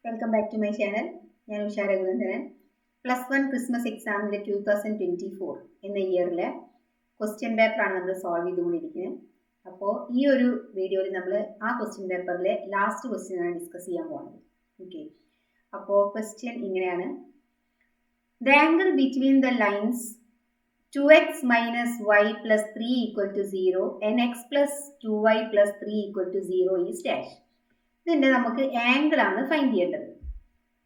Welcome back to my channel. ഞാൻ Usha Raghunandanan. +1 Christmas എക്സാമിൻ്റെ 2024 എന്ന ഇയറിലെ ക്വസ്റ്റ്യൻ പേപ്പറാണ് നമ്മൾ സോൾവ് ചെയ്തുകൊണ്ടിരിക്കുന്നത്. അപ്പോൾ ഈ ഒരു വീഡിയോയിൽ നമ്മൾ ആ ക്വസ്റ്റ്യൻ പേപ്പറിലെ ലാസ്റ്റ് ക്വസ്റ്റ്യനാണ് ഡിസ്കസ് ചെയ്യാൻ പോകുന്നത്. ഓക്കെ, അപ്പോൾ ക്വസ്റ്റ്യൻ ഇങ്ങനെയാണ്: the angle between the lines 2x minus y plus 3 equal to 0 and x plus 2y plus 3 equal to 0 is dash. ഇതിൻ്റെ നമുക്ക് ആംഗിളാണ് ഫൈൻഡ് ചെയ്യേണ്ടത്.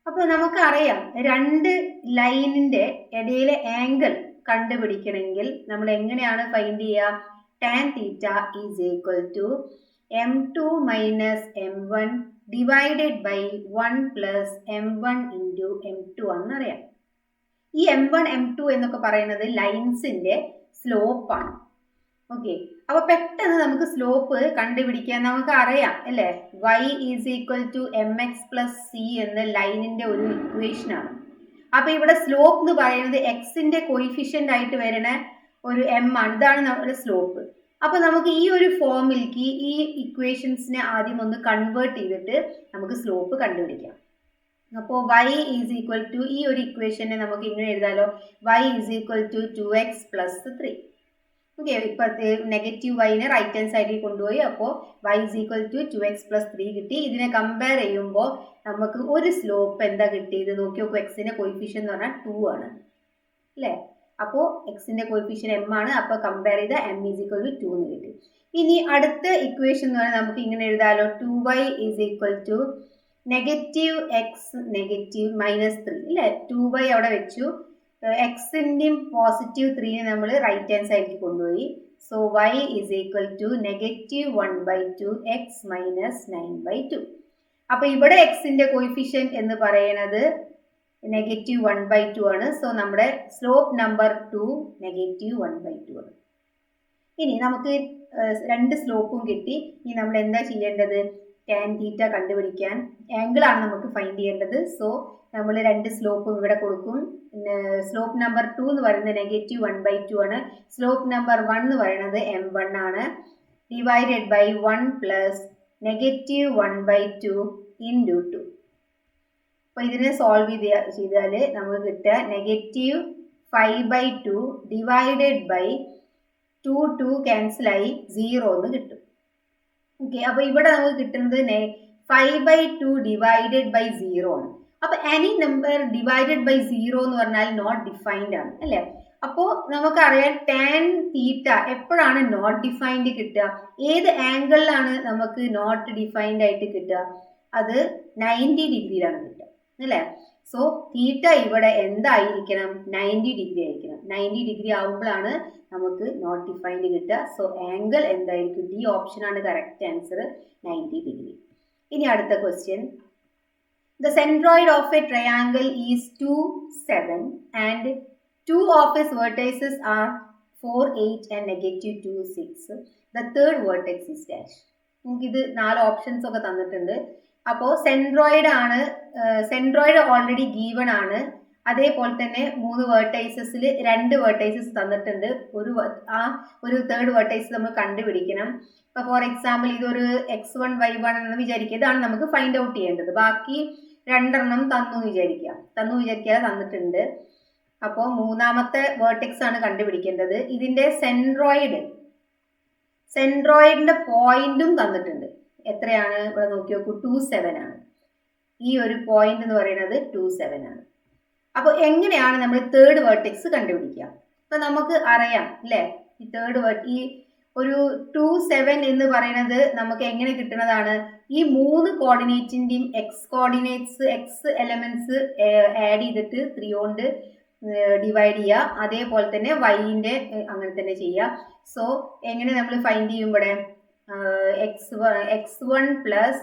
അപ്പോൾ നമുക്കറിയാം, രണ്ട് ലൈനിൻ്റെ ഇടയിലെ ആംഗിൾ കണ്ടുപിടിക്കണമെങ്കിൽ നമ്മൾ എങ്ങനെയാണ് ഫൈൻഡ് ചെയ്യുക? tan theta is equal to m2 minus m1 divided by 1 plus m1 into m2 ആണെന്നറിയാം. ഈ m1 m2 എന്നൊക്കെ പറയുന്നത് ലൈൻസിൻ്റെ സ്ലോപ്പാണ്. ഓക്കെ, അപ്പോൾ പെട്ടെന്ന് നമുക്ക് സ്ലോപ്പ് കണ്ടുപിടിക്കാൻ നമുക്ക് അറിയാം അല്ലേ? y is equal to mx plus c എന്ന ലൈനിൻ്റെ ഒരു ഇക്വേഷനാണ്. അപ്പോൾ ഇവിടെ സ്ലോപ്പ് എന്ന് പറയുന്നത് എക്സിൻ്റെ കോയിഫിഷ്യൻ്റ് ആയിട്ട് വരുന്ന ഒരു m ആണ്. ഇതാണ് നമ്മുടെ സ്ലോപ്പ്. അപ്പോൾ നമുക്ക് ഈ ഒരു ഫോമിലേക്ക് ഈ ഇക്വേഷൻസിനെ ആദ്യം ഒന്ന് കൺവേർട്ട് ചെയ്തിട്ട് നമുക്ക് സ്ലോപ്പ് കണ്ടുപിടിക്കാം. അപ്പോൾ y ഈസ് ഈക്വൽ ടു ഈ ഒരു ഇക്വേഷനെ നമുക്ക് ഇങ്ങനെ എഴുതാലോ: y is equal to 2x plus 3. Okay, ഇപ്പോഴത്തെ നെഗറ്റീവ് വൈനെ റൈറ്റ് ഹാൻഡ് സൈഡിൽ കൊണ്ടുപോയി. അപ്പോൾ y is equal to 2x plus 3 കിട്ടി. ഇതിനെ കമ്പയർ ചെയ്യുമ്പോൾ നമുക്ക് ഒരു സ്ലോപ്പ് എന്താ കിട്ടിയത് നോക്കി നോക്കൂ. എക്സിൻ്റെ കോയിഫിഷ്യൻ എന്ന് പറഞ്ഞാൽ 2 ആണ് അല്ലേ? അപ്പോൾ എക്സിൻ്റെ കോയിഫിഷ്യൻ m ആണ്. അപ്പോൾ കമ്പയർ ചെയ്ത m ഈസ് ഈക്വൽ ടു 2 എന്ന് കിട്ടി. ഇനി അടുത്ത ഇക്വേഷൻ എന്ന് പറഞ്ഞാൽ നമുക്ക് ഇങ്ങനെ എഴുതാലോ: 2y is equal to negative x negative minus 3 അല്ലേ? 2y അവിടെ വെച്ചു. എക്സിൻ്റെയും പോസിറ്റീവ് 3നെ നമ്മൾ റൈറ്റ് ഹാൻഡ് സൈഡിലേക്ക് കൊണ്ടുപോയി. So y is equal to negative 1/2 x minus 9/2. അപ്പോൾ ഇവിടെ എക്സിൻ്റെ കോയിഫിഷ്യൻ എന്ന് പറയുന്നത് നെഗറ്റീവ് 1/2 ആണ്. സോ നമ്മുടെ സ്ലോപ്പ് നമ്പർ 2 നെഗറ്റീവ് 1/2 ആണ്. ഇനി നമുക്ക് രണ്ട് സ്ലോപ്പും കിട്ടി. ഇനി നമ്മൾ എന്താ ചെയ്യേണ്ടത്? tan തീറ്റ കണ്ടുപിടിക്കാൻ ആംഗിളാണ് നമുക്ക് ഫൈൻഡ് ചെയ്യേണ്ടത്. സോ നമ്മൾ രണ്ട് സ്ലോപ്പും ഇവിടെ കൊടുക്കും. സ്ലോപ്പ് നമ്പർ 2 എന്ന് പറയുന്നത് നെഗറ്റീവ് 1/2 ആണ്. സ്ലോപ്പ് നമ്പർ 1 എന്ന് പറയുന്നത് m1 ആണ്. Divided by 1 plus negative 1/2 into 2. അപ്പോൾ ഇതിനെ സോൾവ് ചെയ്താൽ നമുക്ക് കിട്ടുക നെഗറ്റീവ് 5/2 ഡിവൈഡഡ് ബൈ 2 ക്യാൻസലായി 0 എന്ന് കിട്ടും. ഓക്കെ, അപ്പോൾ ഇവിടെ നമുക്ക് കിട്ടുന്നത് 5/2 ഡിവൈഡഡ് ബൈ 0 ആണ്. അപ്പോൾ എനി നമ്പർ ഡിവൈഡഡ് ബൈ 0 എന്ന് പറഞ്ഞാൽ നോട്ട് ഡിഫൈൻഡ് ആണ് അല്ലേ? അപ്പോൾ നമുക്കറിയാം tan തീറ്റ എപ്പോഴാണ് നോട്ട് ഡിഫൈൻഡ് കിട്ടുക? ഏത് ആംഗിളിലാണ് നമുക്ക് നോട്ട് ഡിഫൈൻഡ് ആയിട്ട് കിട്ടുക? അത് 90 ഡിഗ്രിയിലാണ് കിട്ടുക അല്ലേ? സോ തീറ്റ ഇവിടെ എന്തായിരിക്കണം? 90 ഡിഗ്രി ആയിരിക്കണം. 90 ഡിഗ്രി ആവുമ്പോഴാണ് നമുക്ക് നോട്ട് ഡിഫൈൻഡ് കിട്ടുക. സോ ആംഗിൾ എന്തായിരിക്കും? ഡി ഓപ്ഷനാണ് കറക്റ്റ് ആൻസർ, 90 ഡിഗ്രി. ഇനി അടുത്ത question: the centroid of a triangle is 2, 7 and 2 of its vertices are 4, 8 and negative 2, 6. The third vertex is dash. നമുക്കിത് 4 ഓപ്ഷൻസ് ഒക്കെ തന്നിട്ടുണ്ട്. അപ്പോൾ സെൻട്രോയിഡ് ആണ്. സെൻട്രോയിഡ് ഓൾറെഡി ഗീവൺ ആണ്. അതേപോലെ തന്നെ 3 വെർട്ടൈസസിൽ 2 വെർട്ടൈസസ് തന്നിട്ടുണ്ട്. ഒരു തേർഡ് വെർട്ടൈസ് നമ്മൾ കണ്ടുപിടിക്കണം. ഇപ്പോൾ ഫോർ എക്സാമ്പിൾ ഇതൊരു x1 y1 എന്ന് വിചാരിക്കുക. ഇതാണ് നമുക്ക് ഫൈൻഡ് ഔട്ട് ചെയ്യേണ്ടത്. ബാക്കി 2 തന്നു വിചാരിക്കുക തന്നിട്ടുണ്ട്. അപ്പോൾ മൂന്നാമത്തെ വെർട്ടെക്സ് ആണ് കണ്ടുപിടിക്കേണ്ടത്. ഇതിൻ്റെ സെൻട്രോയിഡിൻ്റെ പോയിന്റും തന്നിട്ടുണ്ട്. എത്രയാണ്? ഇവിടെ നോക്കി നോക്കൂ, 2, 7 ആണ്. ഈ ഒരു പോയിന്റ് എന്ന് പറയുന്നത് 2, 7 ആണ്. അപ്പോൾ എങ്ങനെയാണ് നമ്മൾ തേർഡ് വെർട്ടെക്സ് കണ്ടുപിടിക്കുക? അപ്പോൾ നമുക്ക് അറിയാം അല്ലേ, ഈ ഒരു 2, 7 എന്ന് പറയുന്നത് നമുക്ക് എങ്ങനെ കിട്ടുന്നതാണ്? ഈ 3 കോർഡിനേറ്റിൻ്റെയും എക്സ് എലമെന്റ്സ് ആഡ് ചെയ്തിട്ട് 3 കൊണ്ട് ഡിവൈഡ് ചെയ്യുക. അതേപോലെ തന്നെ വൈൻ്റെ അങ്ങനെ തന്നെ ചെയ്യുക. സോ എങ്ങനെ നമ്മൾ ഫൈൻഡ് ചെയ്യും? ഇവിടെ x1 plus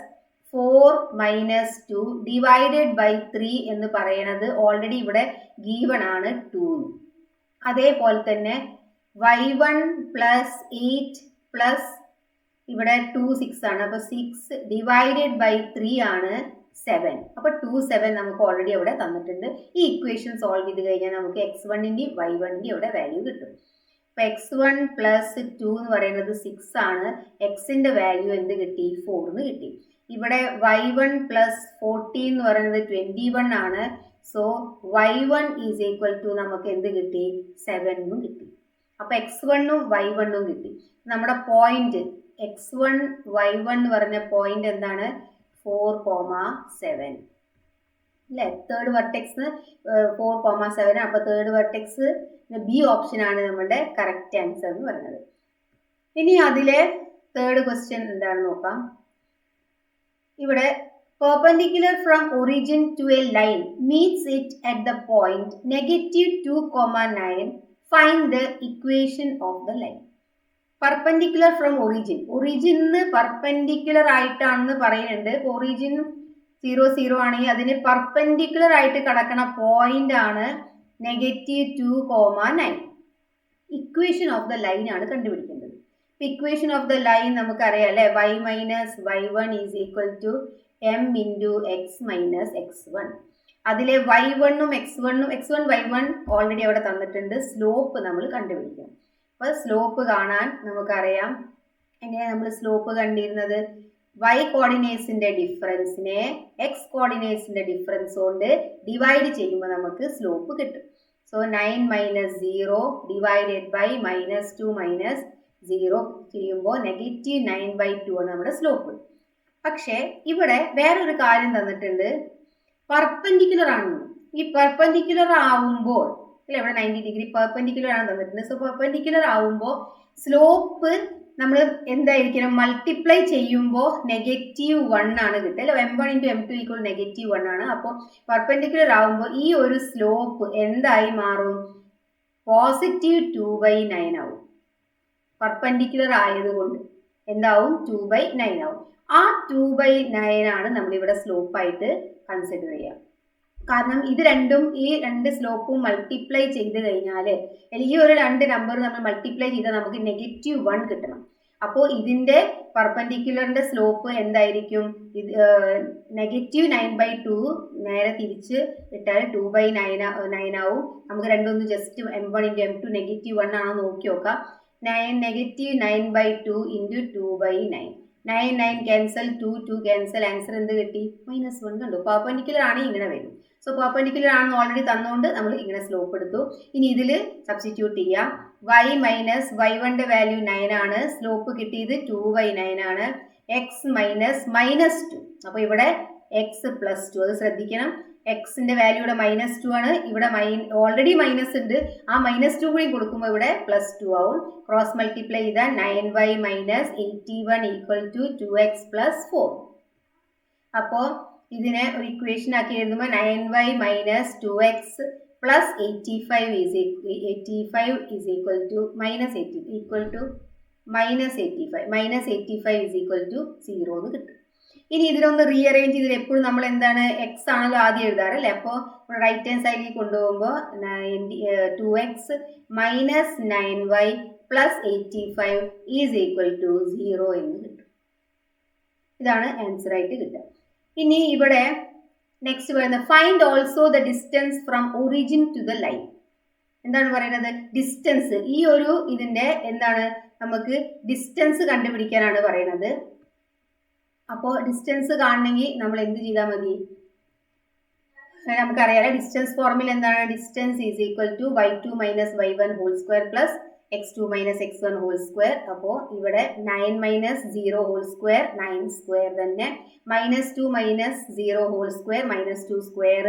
4 minus 2 divided by 3 എന്ന് പറയുന്നത് ഓൾറെഡി ഇവിടെ ഗീവൺ ആണ് 2. അതേപോലെ തന്നെ y1 പ്ലസ് 8 പ്ലസ് ഇവിടെ 2, 6 ആണ്. അപ്പോൾ 6 ഡിവൈഡഡ് ബൈ 3 ആണ് 7. അപ്പോൾ 2, 7 നമുക്ക് ഓൾറെഡി അവിടെ തന്നിട്ടുണ്ട്. ഈ ഇക്വേഷൻ സോൾവ് ചെയ്ത് കഴിഞ്ഞാൽ നമുക്ക് x1ൻ്റെയും y1ൻ്റെയും ഇവിടെ വാല്യൂ കിട്ടും. അപ്പോൾ x1 പ്ലസ് 2 എന്ന് പറയുന്നത് 6 ആണ്. എക്സിൻ്റെ വാല്യൂ എന്ത് കിട്ടി? 4 എന്ന് കിട്ടി. ഇവിടെ y1 പ്ലസ് 40 എന്ന് പറയുന്നത് 21 ആണ്. So y1 is equal to നമുക്ക് എന്ത് കിട്ടി? 7 എന്നും കിട്ടി. അപ്പൊ x1ഉം y1ഉം കിട്ടി. നമ്മുടെ പോയിന്റ് x1 y1 എന്ന് പറഞ്ഞ പോയിന്റ് എന്താണ്? 4,7 അല്ലെ? Third vertex 4,7. അപ്പൊ തേർഡ് വെർട്ടെക്സ് ബി ഓപ്ഷൻ ആണ് നമ്മുടെ കറക്റ്റ് ആൻസർ എന്ന് പറയുന്നത്. ഇനി അതിലെ തേർഡ് ക്വസ്റ്റ്യൻ എന്താണെന്ന് നോക്കാം. ഇവിടെ perpendicular from origin to a line meets it at the point -2,9. Find the equation of the line. Perpendicular from origin. origin perpendicular ആയിട്ടാണെന്ന് പറയുന്നുണ്ട്. origin 0 0 ആണെങ്കിൽ അതിന് perpendicular ആയിട്ട് കിടക്കണ പോയിന്റ് ആണ് -2,9. ഇക്വേഷൻ ഓഫ് ദ ലൈൻ ആണ് കണ്ടുപിടിക്കേണ്ടത്. ഇക്വേഷൻ ഓഫ് ദ ലൈൻ നമുക്കറിയാം അല്ലെ, y minus y1 is equal to m into x minus x1. അതിലെ y1ഉം x1 y1 ഓൾറെഡി അവിടെ തന്നിട്ടുണ്ട്. സ്ലോപ്പ് നമ്മൾ കണ്ടുപിടിക്കും. അപ്പോൾ സ്ലോപ്പ് കാണാൻ നമുക്കറിയാം എങ്ങനെയാണ് നമ്മൾ സ്ലോപ്പ് കണ്ടിരുന്നത്? y കോർഡിനേറ്റ്സിന്റെ ഡിഫറൻസിനെ x കോർഡിനേറ്റ്സിന്റെ ഡിഫറൻസ് കൊണ്ട് ഡിവൈഡ് ചെയ്യുമ്പോൾ നമുക്ക് സ്ലോപ്പ് കിട്ടും. So 9 minus 0 divided by -2 minus 0 ചെയ്യുമ്പോൾ -9/2 ആണ് നമ്മുടെ സ്ലോപ്പ്. പക്ഷേ ഇവിടെ വേറൊരു കാര്യം തന്നിട്ടുണ്ട്, പെർപെൻഡിക്കുലർ ആണ്. ഈ പെർപെൻഡിക്കുലർ ആവുമ്പോൾ അല്ലെ, ഇവിടെ 90 ഡിഗ്രി പെർപെൻഡിക്കുലർ ആണ് തന്നിട്ടുണ്ട്. സോ പെർപെൻഡിക്കുലർ ആവുമ്പോൾ സ്ലോപ്പ് നമ്മൾ എന്തായിരിക്കണം? മൾട്ടിപ്ലൈ ചെയ്യുമ്പോൾ -1 ആണ് കിട്ടുക അല്ലെ. m1 × m2 = -1 ആണ്. അപ്പോൾ പെർപെൻഡിക്കുലർ ആവുമ്പോൾ ഈ ഒരു സ്ലോപ്പ് എന്തായി മാറും? +2/9 ആവും. പെർപെൻഡിക്കുലർ ആയതുകൊണ്ട് എന്താവും? 2/9 ആവും. ആ 2/9 ആണ് നമ്മളിവിടെ സ്ലോപ്പായിട്ട് കൺസിഡർ ചെയ്യുക. കാരണം ഇത് രണ്ടും, ഈ രണ്ട് സ്ലോപ്പും മൾട്ടിപ്ലൈ ചെയ്ത് കഴിഞ്ഞാൽ, ഈ ഒരു രണ്ട് നമ്പർ നമ്മൾ മൾട്ടിപ്ലൈ ചെയ്താൽ നമുക്ക് -1 കിട്ടണം. അപ്പോൾ ഇതിന്റെ പെർപെൻഡിക്കുലറിന്റെ സ്ലോപ്പ് എന്തായിരിക്കും? ഇത് -9/2 നേരെ തിരിച്ച് ഇട്ടാൽ 2/9 ആവും. നമുക്ക് രണ്ടൊന്ന് ജസ്റ്റ് m1 × m2 -1 ആണോ നോക്കി നോക്കാം. -9/2 × 2/9. 9 ക്യാൻസൽ, 2 ക്യാൻസൽ, ആൻസർ എന്ത് കിട്ടി? -1 കണ്ടു. പെർപെൻഡിക്കുലർ ആണ് ഇങ്ങനെ വരും. സോ പെർപെൻഡിക്കുലർ ആണെന്ന് ഓൾറെഡി തന്നുകൊണ്ട് നമ്മൾ ഇങ്ങനെ സ്ലോപ്പ് എടുത്തു. ഇനി ഇതിൽ സബ്സ്റ്റിറ്റ്യൂട്ട് ചെയ്യാം. y മൈനസ് y1ന്റെ വാല്യൂ 9 ആണ്. സ്ലോപ്പ് കിട്ടിയത് 2/9 ആണ്. x minus -2. അപ്പോൾ ഇവിടെ x + 2, അത് ശ്രദ്ധിക്കണം. എക്സിന്റെ വാല്യൂ ഇവിടെ -2 ആണ്. ഇവിടെ ഓൾറെഡി മൈനസ് ഉണ്ട്. ആ -2 കൂടി കൊടുക്കുമ്പോൾ ഇവിടെ +2 ആവും. ക്രോസ് മൾട്ടിപ്ലൈ ചെയ്താൽ 9y - 81 = 2x + 4. അപ്പോൾ ഇതിനെ ഒരു ഇക്വേഷൻ ആക്കി എഴുതുമ്പോൾ 9y - 2x + 85 = -85 = 0 എന്ന് കിട്ടും. ഇനി ഇതിനൊന്ന് റീഅറേഞ്ച് ചെയ്തിട്ട് എപ്പോഴും നമ്മൾ എന്താണ്? എക്സ് ആണല്ലോ ആദ്യം എഴുതാറ് അല്ലേ. അപ്പോൾ റൈറ്റ് ഹാൻഡ് സൈഡിൽ കൊണ്ടുപോകുമ്പോൾ 2x - 9y + 85 = 0 എന്ന് കിട്ടും. ഇതാണ് ആൻസർ ആയിട്ട് കിട്ടുക. ഇനി ഇവിടെ നെക്സ്റ്റ് പറയുന്നത് find also the distance from origin to the line. എന്താണ് പറയുന്നത്? ഡിസ്റ്റൻസ്, ഈ ഒരു ഇതിന്റെ എന്താണ്? നമുക്ക് ഡിസ്റ്റൻസ് കണ്ടുപിടിക്കാനാണ് പറയുന്നത്. അപ്പോൾ ഡിസ്റ്റൻസ് കാണണമെങ്കിൽ നമ്മൾ എന്ത് ചെയ്താൽ മതി? നമുക്കറിയാലോ ഡിസ്റ്റൻസ് ഫോർമുല എന്താണ്? Distance is equal to y2 - y1 whole square plus x2 - x1 whole square. അപ്പോൾ ഇവിടെ 9 - 0 ഹോൾ സ്ക്വയർ 9 സ്ക്വയർ തന്നെ, -2 - 0 ഹോൾ സ്ക്വയർ -2 സ്ക്വയർ,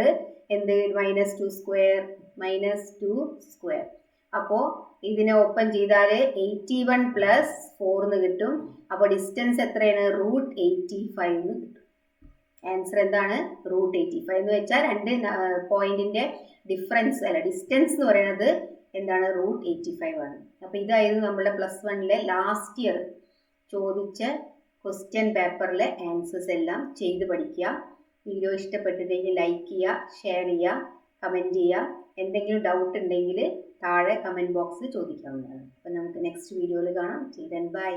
എന്ത്? -2 സ്ക്വയർ -2 സ്ക്വയർ. അപ്പോൾ ഇതിനെ ഓപ്പൺ ചെയ്താൽ 81 + 4 എന്ന് കിട്ടും. അപ്പോൾ ഡിസ്റ്റൻസ് എത്രയാണ്? √85 എന്ന് കിട്ടും. ആൻസർ എന്താണ്? √85 എന്ന് വെച്ചാൽ രണ്ട് പോയിന്റിന്റെ ഡിഫറൻസ് അല്ല, ഡിസ്റ്റൻസ് എന്ന് പറയുന്നത് എന്താണ്? √85 ആണ്. അപ്പോൾ ഇതായിരുന്നു നമ്മുടെ +1 ലാസ്റ്റ് ഇയർ ചോദിച്ച ക്വസ്റ്റ്യൻ പേപ്പറിലെ ആൻസേഴ്സ് എല്ലാം ചെയ്ത് പഠിക്കുക. വീഡിയോ ഇഷ്ടപ്പെട്ടിട്ടുണ്ടെങ്കിൽ ലൈക്ക് ചെയ്യുക, ഷെയർ ചെയ്യുക, കമൻറ്റ് ചെയ്യുക. എന്തെങ്കിലും ഡൗട്ട് ഉണ്ടെങ്കിൽ താഴെ കമൻറ്റ് ബോക്സിൽ ചോദിക്കാവുന്നതാണ്. അപ്പോൾ നമുക്ക് നെക്സ്റ്റ് വീഡിയോയിൽ കാണാം. ബൈ.